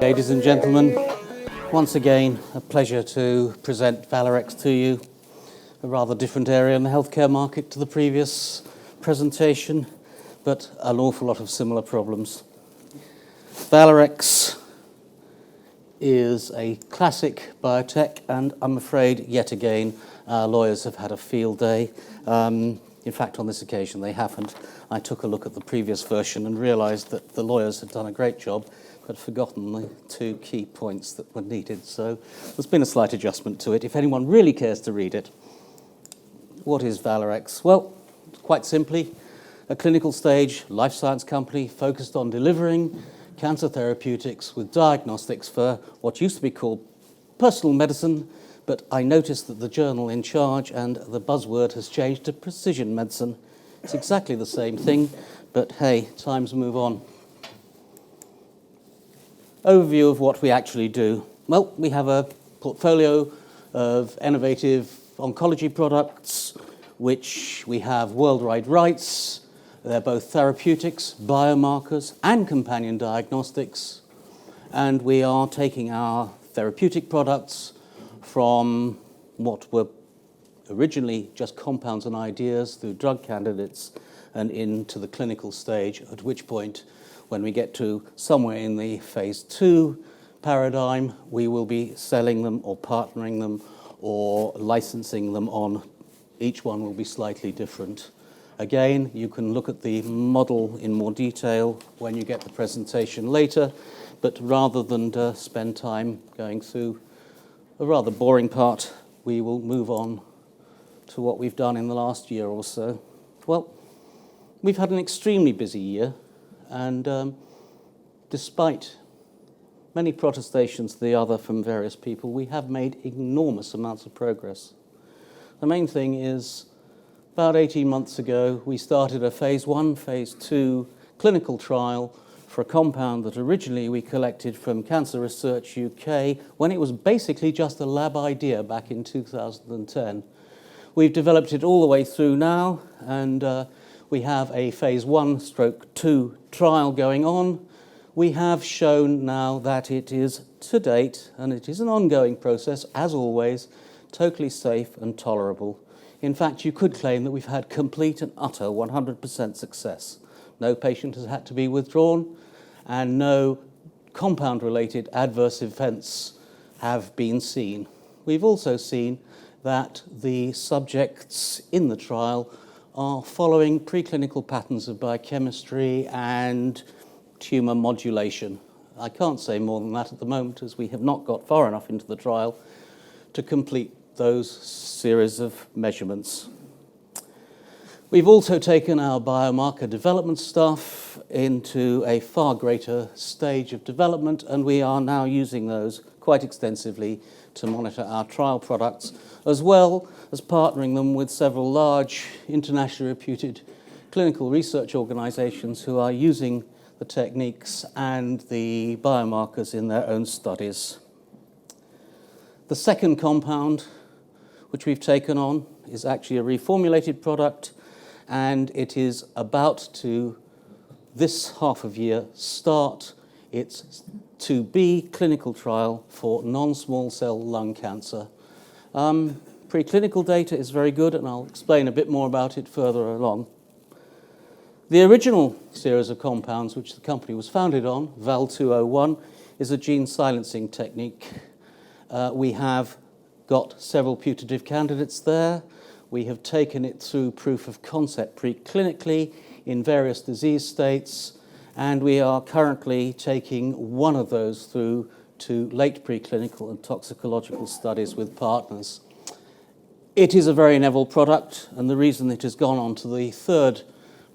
Ladies and gentlemen, once again, a pleasure to present Valirx to you. A rather different area in the healthcare market to the previous presentation, but an awful lot of similar problems. Valirx is a classic biotech, and I'm afraid, yet again, our lawyers have had a field day. In fact, on this occasion, they haven't. I took a look at the previous version and realized that the lawyers had done a great job, but forgotten the two key points that were needed. So there's been a slight adjustment to it. If anyone really cares to read it, what is Valirx? Well, quite simply, a clinical stage life science company focused on delivering cancer therapeutics with diagnostics for what used to be called personal medicine, but I noticed that the journal in charge and the buzzword has changed to precision medicine. It's exactly the same thing, but hey, times move on. Overview of what we actually do. Well, we have a portfolio of innovative oncology products, which we have worldwide rights. They're both therapeutics, biomarkers, and companion diagnostics. And we are taking our therapeutic products from what were originally just compounds and ideas through drug candidates and into the clinical stage, at which point, when we get to somewhere in the phase 2 paradigm, we will be selling them or partnering them or licensing them on. Each one will be slightly different. Again, you can look at the model in more detail when you get the presentation later, but rather than spend time going through a rather boring part, we will move on to what we've done in the last year or so. Well, we've had an extremely busy year. And despite many protestations to the other from various people, we have made enormous amounts of progress. The main thing is, about 18 months ago, we started a phase 1, phase 2 clinical trial for a compound that originally we collected from Cancer Research UK when it was basically just a lab idea back in 2010. We've developed it all the way through now, and we have a phase 1/2 trial going on. We have shown now that it is, to date, and it is an ongoing process, as always, totally safe and tolerable. In fact, you could claim that we've had complete and utter 100% success. No patient has had to be withdrawn, and no compound-related adverse events have been seen. We've also seen that the subjects in the trial are following preclinical patterns of biochemistry and tumour modulation. I can't say more than that at the moment, as we have not got far enough into the trial to complete those series of measurements. We've also taken our biomarker development stuff into a far greater stage of development, and we are now using those quite extensively to monitor our trial products, as well as partnering them with several large internationally reputed clinical research organizations who are using the techniques and the biomarkers in their own studies. The second compound which we've taken on is actually a reformulated product, and it is about to, this half of year, start its 2B clinical trial for non-small cell lung cancer. Preclinical data is very good, and I'll explain a bit more about it further along. The original series of compounds which the company was founded on, VAL 201, is a gene silencing technique. We have got several putative candidates there. We have taken it through proof of concept preclinically in various disease states, and we are currently taking one of those through to late preclinical and toxicological studies with partners. It is a very novel product, and the reason it has gone on to the third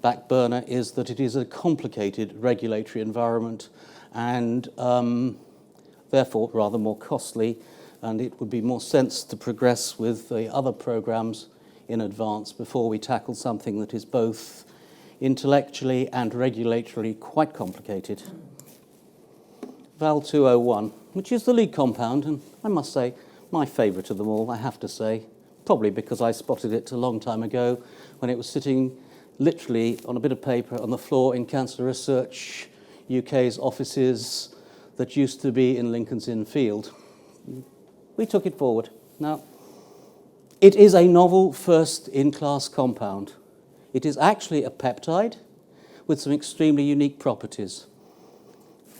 back burner is that it is a complicated regulatory environment and therefore rather more costly, and it would be more sense to progress with the other programs in advance before we tackle something that is both intellectually and regulatorily quite complicated. VAL 201, which is the lead compound, and I must say, my favourite of them all, I have to say. probably because I spotted it a long time ago when it was sitting literally on a bit of paper on the floor in Cancer Research UK's offices that used to be in Lincoln's Inn Field. We took it forward. Now, it is a novel first-in-class compound. It is actually a peptide with some extremely unique properties.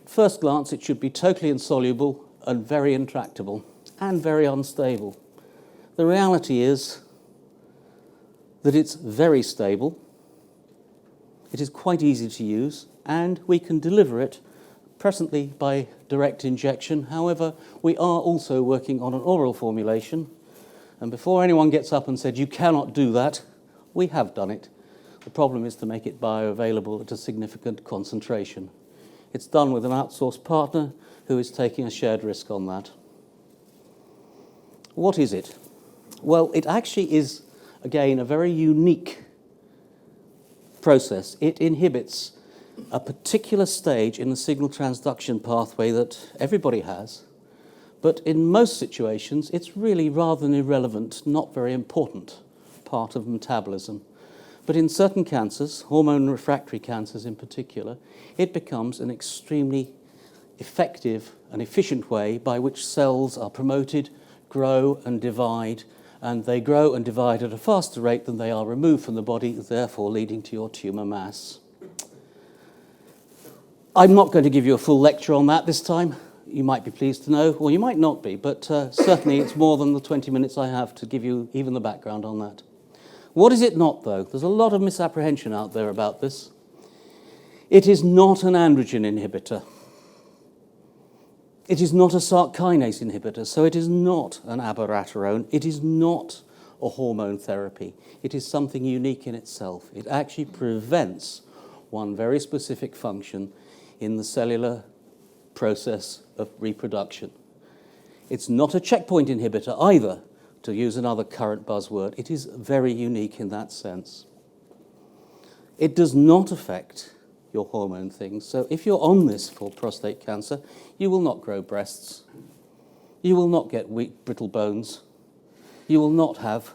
At first glance, it should be totally insoluble and very intractable and very unstable. The reality is that it's very stable, it is quite easy to use, and we can deliver it presently by direct injection. However, we are also working on an oral formulation, and before anyone gets up and said, you cannot do that, we have done it. The problem is to make it bioavailable at a significant concentration. It's done with an outsourced partner who is taking a shared risk on that. What is it? Well, it actually is, again, a very unique process. It inhibits a particular stage in the signal transduction pathway that everybody has, but in most situations, it's really rather an irrelevant, not very important part of metabolism. But in certain cancers, hormone-refractory cancers in particular, it becomes an extremely effective and efficient way by which cells are promoted, grow and divide, and they grow and divide at a faster rate than they are removed from the body, therefore leading to your tumour mass. I'm not going to give you a full lecture on that this time. You might be pleased to know, or you might not be, but certainly it's more than the 20 minutes I have to give you even the background on that. What is it not, though? There's a lot of misapprehension out there about this. It is not an androgen inhibitor. It is not a Src kinase inhibitor, so it is not an abiraterone. It is not a hormone therapy. It is something unique in itself. It actually prevents one very specific function in the cellular process of reproduction. It's not a checkpoint inhibitor either, to use another current buzzword. It is very unique in that sense. It does not affect your hormone things. So if you're on this for prostate cancer, you will not grow breasts. You will not get weak, brittle bones. You will not have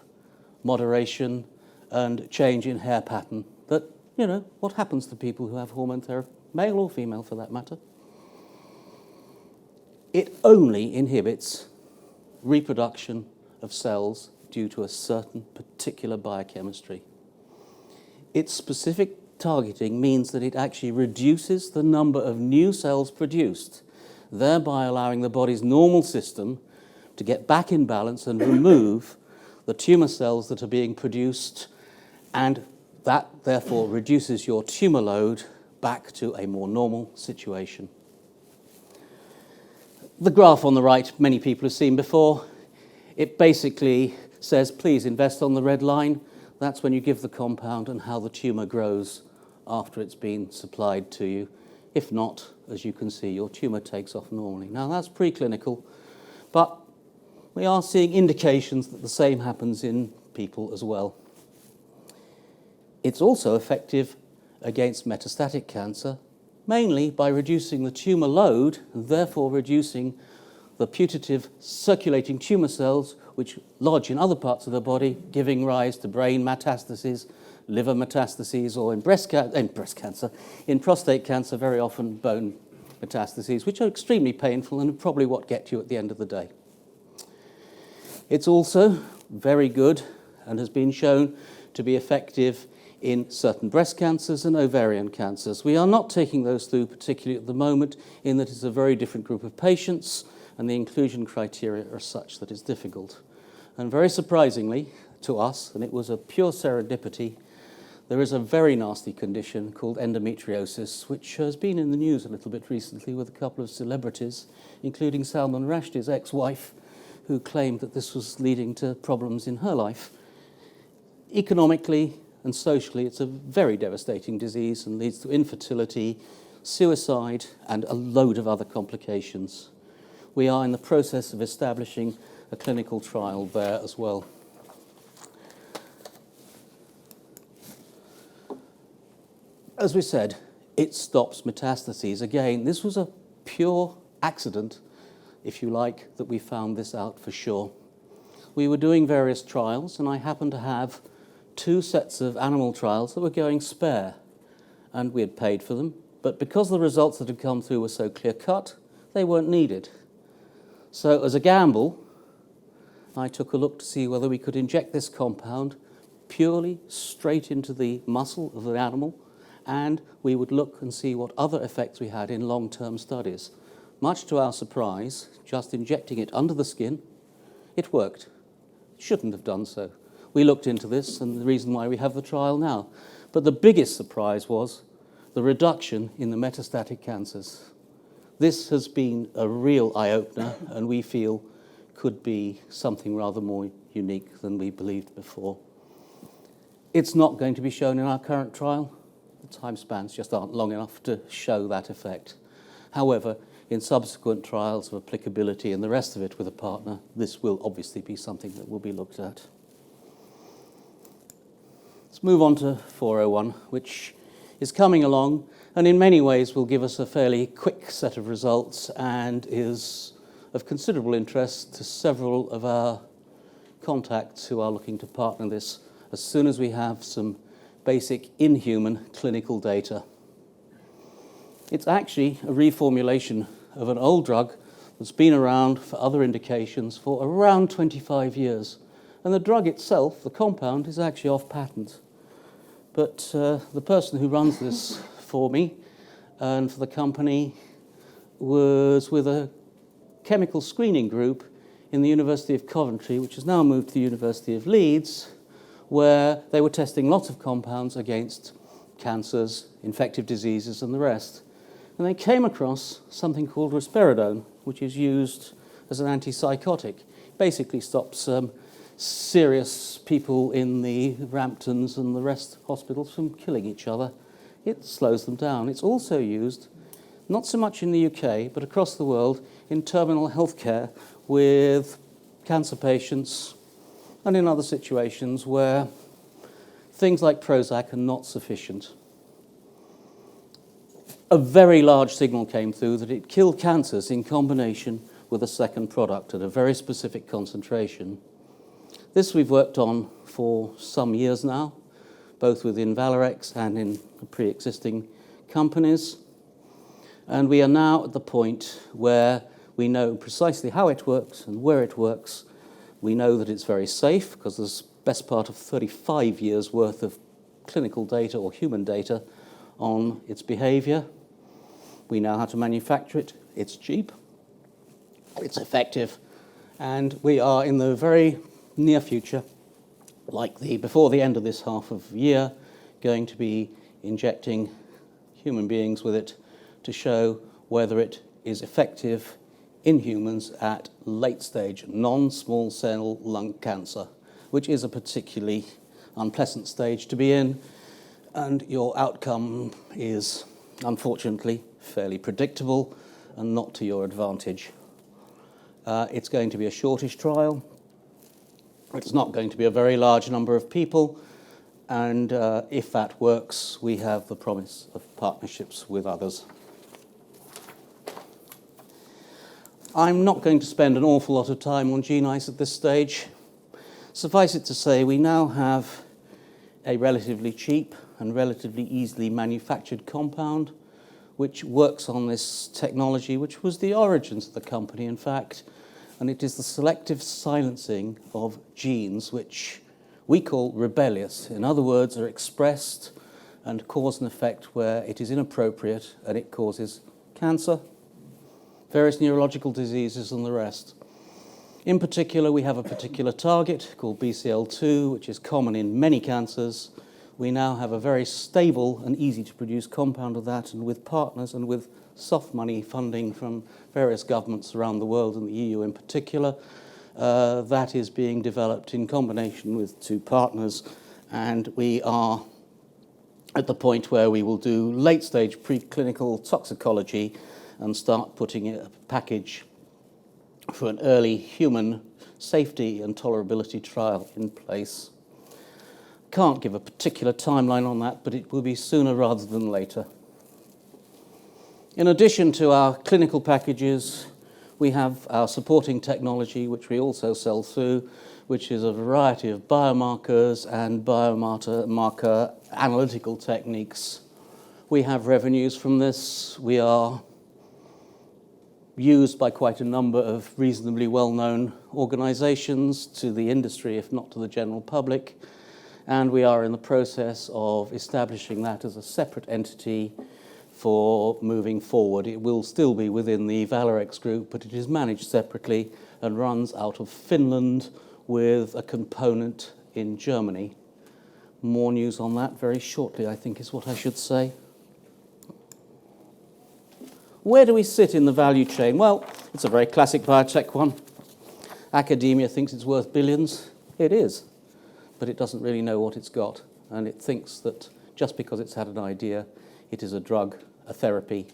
moderation and change in hair pattern. But, you know, what happens to people who have hormone therapy, male or female for that matter? It only inhibits reproduction of cells due to a certain particular biochemistry. Its specific targeting means that it actually reduces the number of new cells produced, thereby allowing the body's normal system to get back in balance and remove the tumour cells that are being produced, and that therefore reduces your tumour load back to a more normal situation. The graph on the right, many people have seen before. It basically says, please invest on the red line. That's when you give the compound and how the tumour grows after it's been supplied to you. If not, as you can see, your tumour takes off normally. Now, that's preclinical, but we are seeing indications that the same happens in people as well. It's also effective against metastatic cancer, mainly by reducing the tumour load and therefore reducing the putative circulating tumour cells which lodge in other parts of the body, giving rise to brain metastases, liver metastases, or in in prostate cancer, very often bone metastases, which are extremely painful and probably what get you at the end of the day. It's also very good and has been shown to be effective in certain breast cancers and ovarian cancers. We are not taking those through particularly at the moment, in that it's a very different group of patients and the inclusion criteria are such that it's difficult. And very surprisingly to us, and it was a pure serendipity, there is a very nasty condition called endometriosis, which has been in the news a little bit recently with a couple of celebrities, including Salman Rushdie's ex-wife, who claimed that this was leading to problems in her life. Economically and socially, it's a very devastating disease and leads to infertility, suicide, and a load of other complications. We are in the process of establishing a clinical trial there as well. As we said, it stops metastases. Again, this was a pure accident, if you like, that we found this out for sure. we were doing various trials, and I happened to have 2 sets of animal trials that were going spare, and we had paid for them. But because the results that had come through were so clear-cut, they weren't needed. So as a gamble, I took a look to see whether we could inject this compound purely straight into the muscle of the animal, and we would look and see what other effects we had in long-term studies. Much to our surprise, just injecting it under the skin, it worked. It shouldn't have done so. We looked into this, and the reason why we have the trial now. But the biggest surprise was the reduction in the metastatic cancers. This has been a real eye-opener, and we feel could be something rather more unique than we believed before. It's not going to be shown in our current trial. The time spans just aren't long enough to show that effect. However, in subsequent trials of applicability and the rest of it with a partner, this will obviously be something that will be looked at. Let's move on to 401, which is coming along and in many ways will give us a fairly quick set of results and is of considerable interest to several of our contacts who are looking to partner this as soon as we have some basic in-human clinical data. It's actually a reformulation of an old drug that's been around for other indications for around 25 years. And the drug itself, the compound, is actually off patent. But the person who runs this for me and for the company was with a chemical screening group in the University of Coventry, which has now moved to the University of Leeds, where they were testing lots of compounds against cancers, infective diseases, and the rest. And they came across something called risperidone, which is used as an antipsychotic. Basically stops serious people in the Ramptons and the rest hospitals from killing each other. It slows them down. It's also used, not so much in the UK, but across the world, in terminal healthcare with cancer patients and in other situations where things like Prozac are not sufficient. A very large signal came through that it killed cancers in combination with a second product at a very specific concentration. This we've worked on for some years now, both within Valirx and in pre-existing companies. And we are now at the point where we know precisely how it works and where it works. We know that it's very safe because there's best part of 35 years worth of clinical data or human data on its behavior. We know how to manufacture it. It's cheap. It's effective. And we are in the very near future, before the end of this half of the year, going to be injecting human beings with it to show whether it is effective in humans at late stage non-small cell lung cancer, which is a particularly unpleasant stage to be in, and your outcome is unfortunately fairly predictable and not to your advantage. It's going to be a shortish trial. It's not going to be a very large number of people, and if that works, we have the promise of partnerships with others. I'm not going to spend an awful lot of time on GeneICE at this stage. Suffice it to say, we now have a relatively cheap and relatively easily manufactured compound which works on this technology, which was the origins of the company, in fact, and it is the selective silencing of genes which we call rebellious. In other words, are expressed and cause an effect where it is inappropriate and it causes cancer, various neurological diseases, and the rest. In particular, we have a particular target called BCL2, which is common in many cancers. We now have a very stable and easy to produce compound of that, and with partners and with soft money funding from various governments around the world, and the EU in particular, that is being developed in combination with 2 partners, and we are at the point where we will do late-stage preclinical toxicology and start putting a package for an early human safety and tolerability trial in place. Can't give a particular timeline on that, but it will be sooner rather than later. In addition to our clinical packages, we have our supporting technology, which we also sell through, which is a variety of biomarkers and biomarker analytical techniques. We have revenues from this. We are used by quite a number of reasonably well-known organizations to the industry, if not to the general public. And we are in the process of establishing that as a separate entity for moving forward. It will still be within the Valirx group, but it is managed separately and runs out of Finland with a component in Germany. More news on that very shortly, I think is what I should say. Where do we sit in the value chain? Well, it's a very classic biotech one. Academia thinks it's worth billions. It is, but it doesn't really know what it's got. And it thinks that just because it's had an idea, it is a drug, a therapy,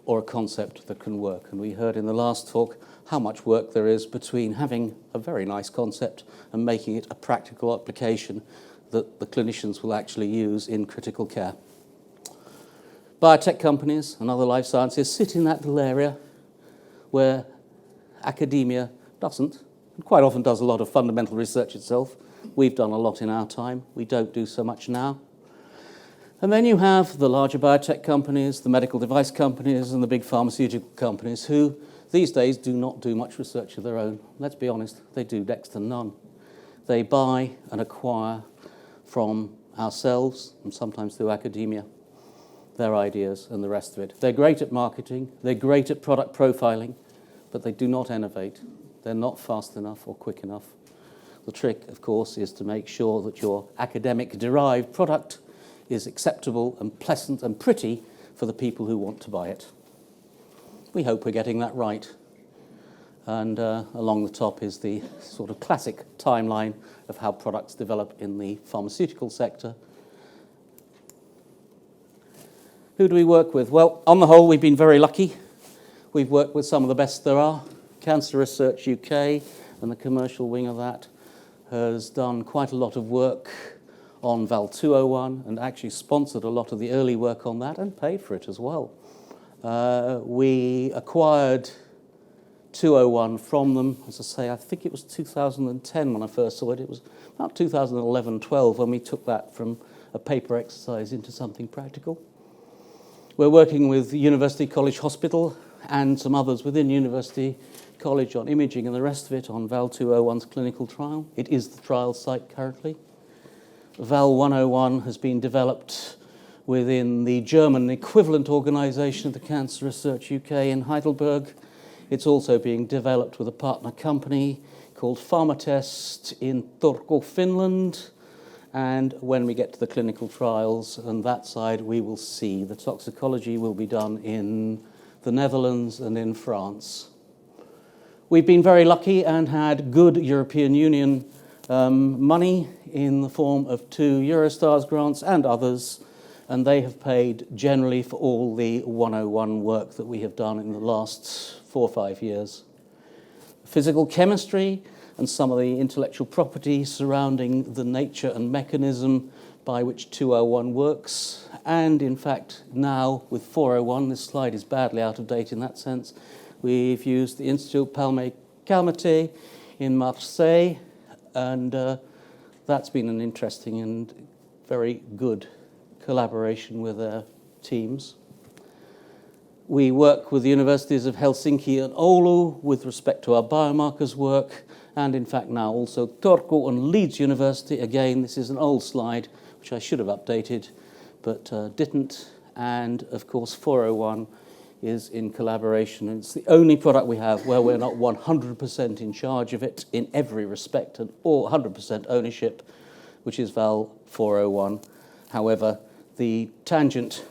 or a concept that can work. And we heard in the last talk how much work there is between having a very nice concept and making it a practical application that the clinicians will actually use in critical care. Biotech companies and other life sciences sit in that little area where academia doesn't, and quite often does a lot of fundamental research itself. We've done a lot in our time. We don't do so much now. And then you have the larger biotech companies, the medical device companies, and the big pharmaceutical companies who these days do not do much research of their own. Let's be honest, they do next to none. They buy and acquire from ourselves, and sometimes through academia, their ideas and the rest of it. They're great at marketing, they're great at product profiling, but they do not innovate. They're not fast enough or quick enough. The trick, of course, is to make sure that your academic-derived product is acceptable and pleasant and pretty for the people who want to buy it. We hope we're getting that right. And along the top is the sort of classic timeline of how products develop in the pharmaceutical sector. Who do we work with? Well, on the whole, we've been very lucky. We've worked with some of the best there are. Cancer Research UK and the commercial wing of that has done quite a lot of work on VAL 201 and actually sponsored a lot of the early work on that and paid for it as well. We acquired 201 from them. As I say, I think it was 2010 when I first saw it. It was about 2011-12 when we took that from a paper exercise into something practical. We're working with University College Hospital and some others within University College on imaging and the rest of it on VAL 201's clinical trial. It is the trial site currently. VAL 101 has been developed within the German equivalent organisation of the Cancer Research UK in Heidelberg. It's also being developed with a partner company called Pharmatest in Turku, Finland. And when we get to the clinical trials and that side, we will see the toxicology will be done in the Netherlands and in France. We've been very lucky and had good European Union money in the form of 2 Eurostars grants and others, and they have paid generally for all the 101 work that we have done in the last 4 or 5 years. Physical chemistry and some of the intellectual property surrounding the nature and mechanism by which 201 works. And in fact, now with 401, this slide is badly out of date in that sense, we've used the Institut Palme-Calmeté in Marseille, and that's been an interesting and very good collaboration with their teams. We work with the universities of Helsinki and Oulu with respect to our biomarkers work, and in fact now also Turku and Leeds University. Again, this is an old slide, which I should have updated, but didn't. And of course, 401 is in collaboration. And it's the only product we have where we're not 100% in charge of it in every respect, and or 100% ownership, which is VAL 401. However, the tangent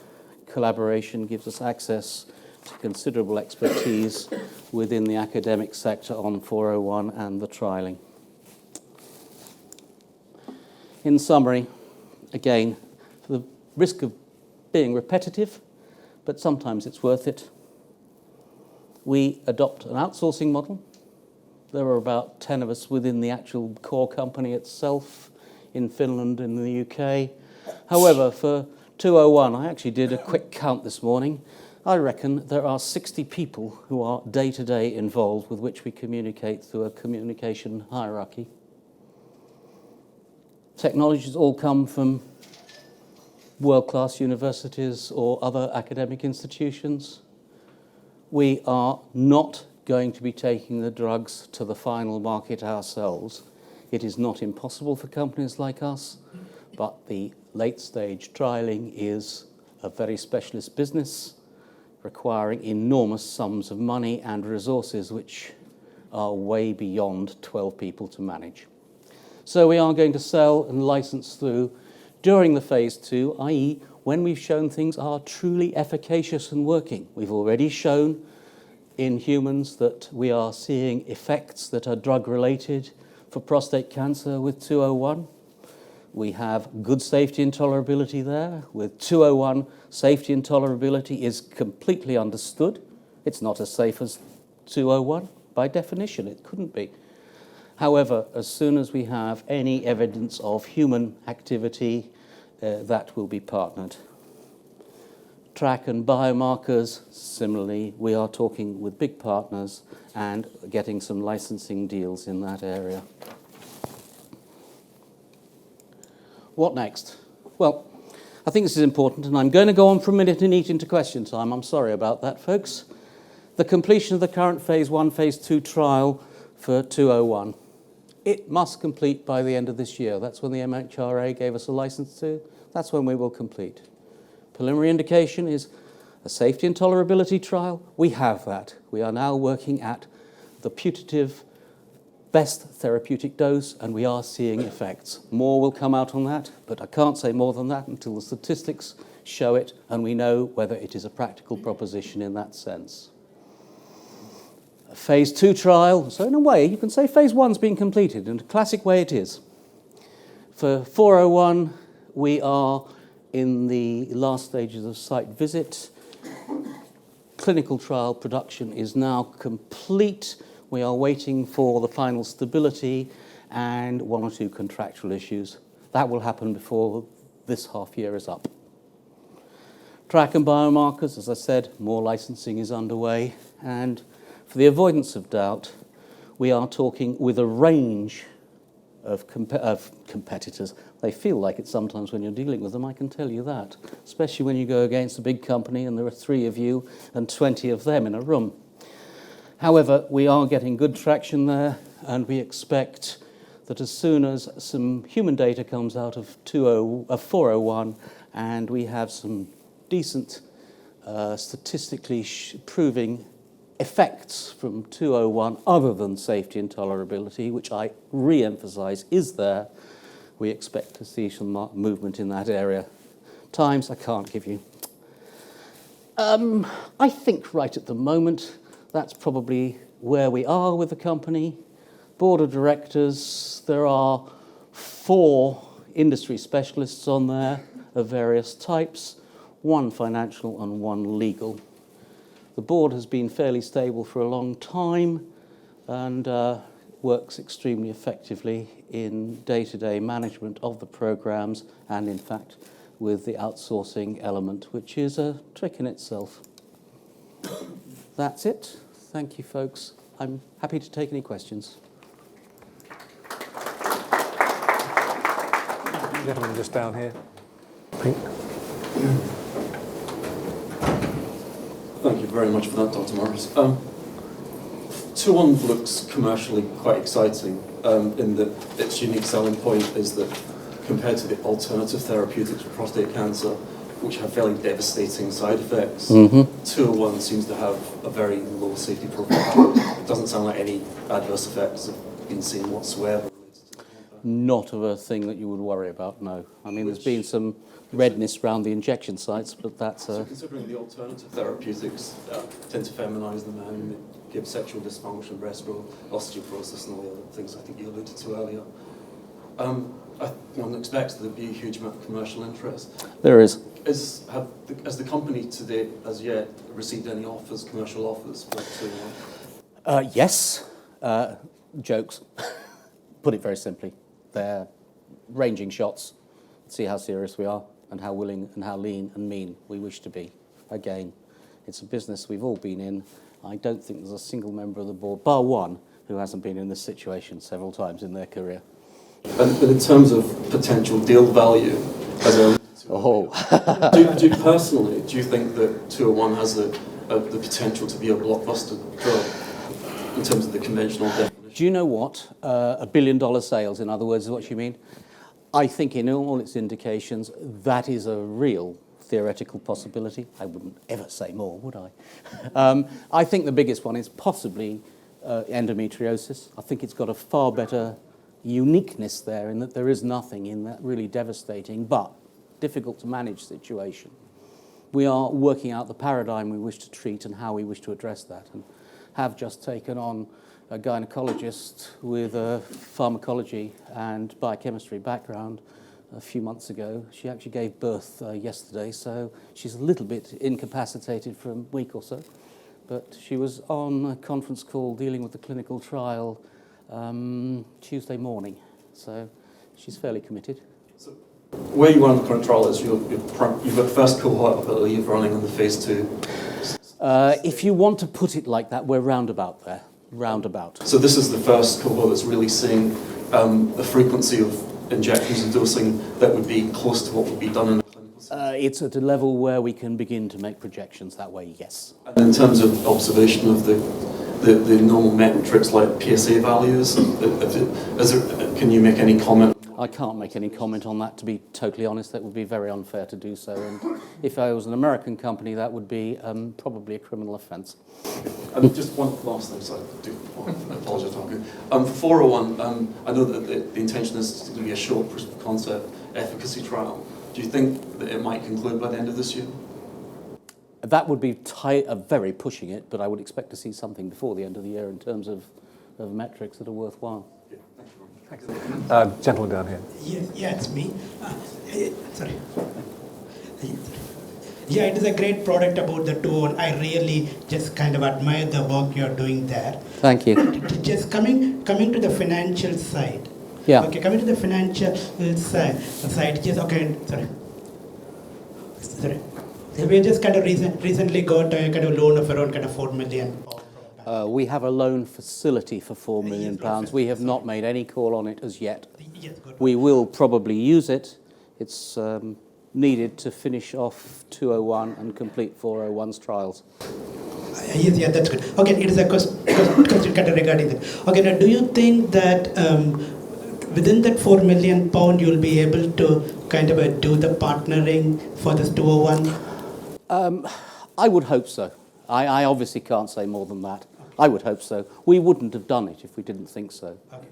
collaboration gives us access to considerable expertise within the academic sector on 401 and the trialling. In summary, again, for the risk of being repetitive, but sometimes it's worth it, we adopt an outsourcing model. There are about 10 of us within the actual core company itself in Finland and the UK. However, for 201, I actually did a quick count this morning. I reckon there are 60 people who are day-to-day involved with which we communicate through a communication hierarchy. Technologies all come from world-class universities or other academic institutions. We are not going to be taking the drugs to the final market ourselves. It is not impossible for companies like us, but the late-stage trialling is a very specialist business requiring enormous sums of money and resources which are way beyond 12 people to manage. So we are going to sell and license through during the phase 2, i.e. when we've shown things are truly efficacious and working. We've already shown in humans that we are seeing effects that are drug-related for prostate cancer with 201. We have good safety and tolerability there. With 201, safety and tolerability is completely understood. It's not as safe as 201. By definition, it couldn't be. However, as soon as we have any evidence of human activity, that will be partnered. Track and biomarkers, similarly, we are talking with big partners and getting some licensing deals in that area. What next? Well, I think this is important, and I'm going to go on for a minute and eat into question time. I'm sorry about that, folks. The completion of the current phase 1, phase 2 trial for 201. It must complete by the end of this year. That's when the MHRA gave us a license to. That's when we will complete. Preliminary indication is a safety and tolerability trial. We have that. We are now working at the putative best therapeutic dose, and we are seeing effects. More will come out on that, but I can't say more than that until the statistics show it and we know whether it is a practical proposition in that sense. A phase 2 trial, so in a way you can say phase 1's been completed. In a classic way it is. For 401, we are in the last stages of site visit. Clinical trial production is now complete. We are waiting for the final stability and 1 or 2 contractual issues. That will happen before this half year is up. Track and biomarkers, as I said, more licensing is underway. And for the avoidance of doubt, we are talking with a range of competitors. They feel like it sometimes when you're dealing with them, I can tell you that, especially when you go against a big company and there are 3 of you and 20 of them in a room. However, we are getting good traction there, and we expect that as soon as some human data comes out of 401 and we have some decent statistically proving effects from 201 other than safety and tolerability, which I re-emphasize is there, we expect to see some movement in that area. Times I can't give you. I think right at the moment that's probably where we are with the company. Board of directors, there are 4 industry specialists on there of various types, 1 financial and 1 legal. The board has been fairly stable for a long time and works extremely effectively in day-to-day management of the programs and, in fact, with the outsourcing element, which is a trick in itself. That's it. Thank you, folks. I'm happy to take any questions. Gentleman just down here. Thank you very much for that, Dr. Morris. 201 looks commercially quite exciting in that its unique selling point is that compared to the alternative therapeutics for prostate cancer, which have fairly devastating side effects, 201 seems to have a very low safety profile. It doesn't sound like any adverse effects have been seen whatsoever related to the compound. Not of a thing that you would worry about, no. I mean, there's been some redness around the injection sites, but that's So considering the alternative therapeutics tend to feminize the man, give sexual dysfunction, breast growth, osteoporosis, and all the other things I think you alluded to earlier, one expects there to be a huge amount of commercial interest. There is. Has the company to date, as yet, received any offers, commercial offers for 201? Yes. Jokes. Put it very simply. They're ranging shots. See how serious we are and how willing and how lean and mean we wish to be. Again, it's a business we've all been in. I don't think there's a single member of the board, bar 1, who hasn't been in this situation several times in their career. And in terms of potential deal value, as a do you personally, do you think that 201 has the potential to be a blockbuster drug in terms of the conventional definition? Do you know what? $1 billion sales, in other words, is what you mean? I think in all its indications, that is a real theoretical possibility. I wouldn't ever say more, would I? I think the biggest one is possibly endometriosis. I think it's got a far better uniqueness there in that there is nothing in that really devastating but difficult to manage situation. We are working out the paradigm we wish to treat and how we wish to address that, and have just taken on a gynecologist with a pharmacology and biochemistry background a few months ago. She actually gave birth yesterday, so she's a little bit incapacitated for a week or so. But she was on a conference call dealing with the clinical trial Tuesday morning, so she's fairly committed. So where you are in the current trial is you've got the first cohort, I believe, running in the phase 2. If you want to put it like that, we're roundabout there. Roundabout. So this is the first cohort that's really seeing a frequency of injections and dosing that would be close to what would be done in a clinical setting? It's at a level where we can begin to make projections that way, yes. And in terms of observation of the normal metrics like PSA values, can you make any comment? I can't make any comment on that, to be totally honest. That would be very unfair to do so. And if I was an American company, that would be probably a criminal offence. And just one last thing, sorry, I apologise. For 401, I know that the intention is to be a short proof of concept efficacy trial. Do you think that it might conclude by the end of this year? That would be very pushing it, but I would expect to see something before the end of the year in terms of metrics that are worthwhile. Yeah, thanks. Gentleman down here. Yeah, it's me. Sorry. Yeah, it is a great product about the 201. I really just kind of admire the work you're doing there. Thank you. Just coming to the financial side. Yeah. Okay, coming to the financial side. Just okay. Sorry. So we just kind of recently got a kind of loan of around kind of 4 million. We have a loan facility for £4 million. We have not made any call on it as yet. Yes, good. We will probably use it. It's needed to finish off 201 and complete 401's trials. Yes, yeah, that's good. Okay, it is a question kind of regarding that. Okay, now do you think that within that £4 million you'll be able to kind of do the partnering for this 201? I would hope so. I obviously can't say more than that. I would hope so. We wouldn't have done it if we didn't think so. Okay.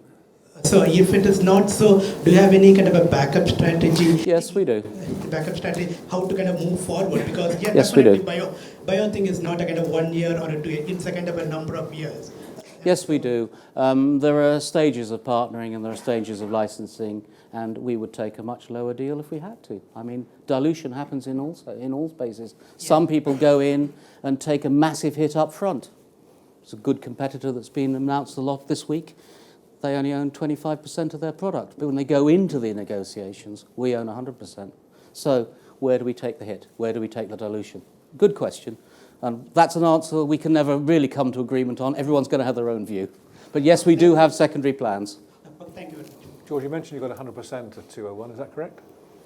So if it is not so, do you have any kind of a backup strategy? Yes, we do. Backup strategy, how to kind of move forward? Because yeah, yes, we do. Bio thing is not a kind of 1 year or a 2 year, it's a kind of a number of years. Yes, we do. There are stages of partnering and there are stages of licensing, and we would take a much lower deal if we had to. I mean, dilution happens in all spaces. Yeah. Some people go in and take a massive hit up front. It's a good competitor that's been announced a lot this week. They only own 25% of their product. But when they go into the negotiations, we own 100%. So where do we take the hit? Where do we take the dilution? Good question. And that's an answer we can never really come to agreement on. Everyone's going to have their own view. But yes, we do have secondary plans. Thank you very much. George, you mentioned you've got 100% of 201, is that correct?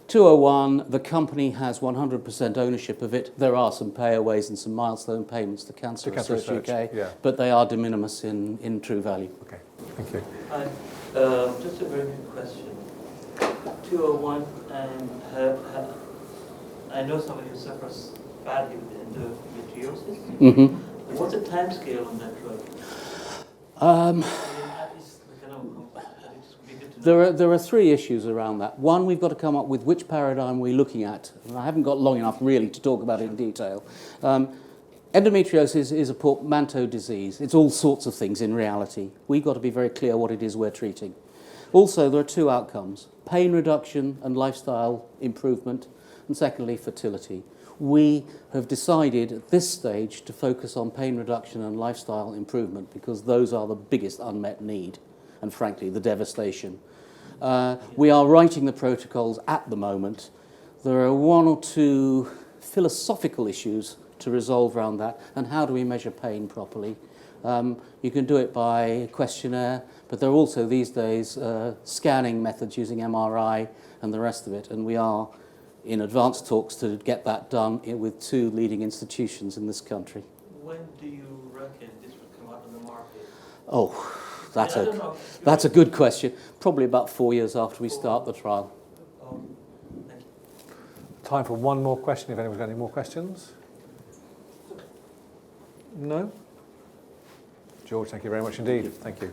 201, the company has 100% ownership of it. There are some payaways and some milestone payments to Cancer Research UK, yeah. But they are de minimis in true value. Okay, thank you. Hi, just a very quick question. 201, and I know somebody who suffers badly with endometriosis. Mm-hmm. What's the time scale on that drug? There are three issues around that. One, we've got to come up with which paradigm we're looking at. And I haven't got long enough really to talk about it in detail. Endometriosis is a portmanteau disease. It's all sorts of things in reality. We've got to be very clear what it is we're treating. Also, there are two outcomes: pain reduction and lifestyle improvement, and secondly, fertility. We have decided at this stage to focus on pain reduction and lifestyle improvement because those are the biggest unmet need and, frankly, the devastation. We are writing the protocols at the moment. There are one or two philosophical issues to resolve around that, and how do we measure pain properly? You can do it by questionnaire, But there are also these days scanning methods using MRI and the rest of it, and we are in advanced talks to get that done with 2 leading institutions in this country. When do you reckon this would come out on the market? Oh, I don't know. that's a good question. Probably about 4 years after we start the trial. Thank you. Time for one more question, if anyone's got any more questions. No? George, thank you very much indeed. Thank you.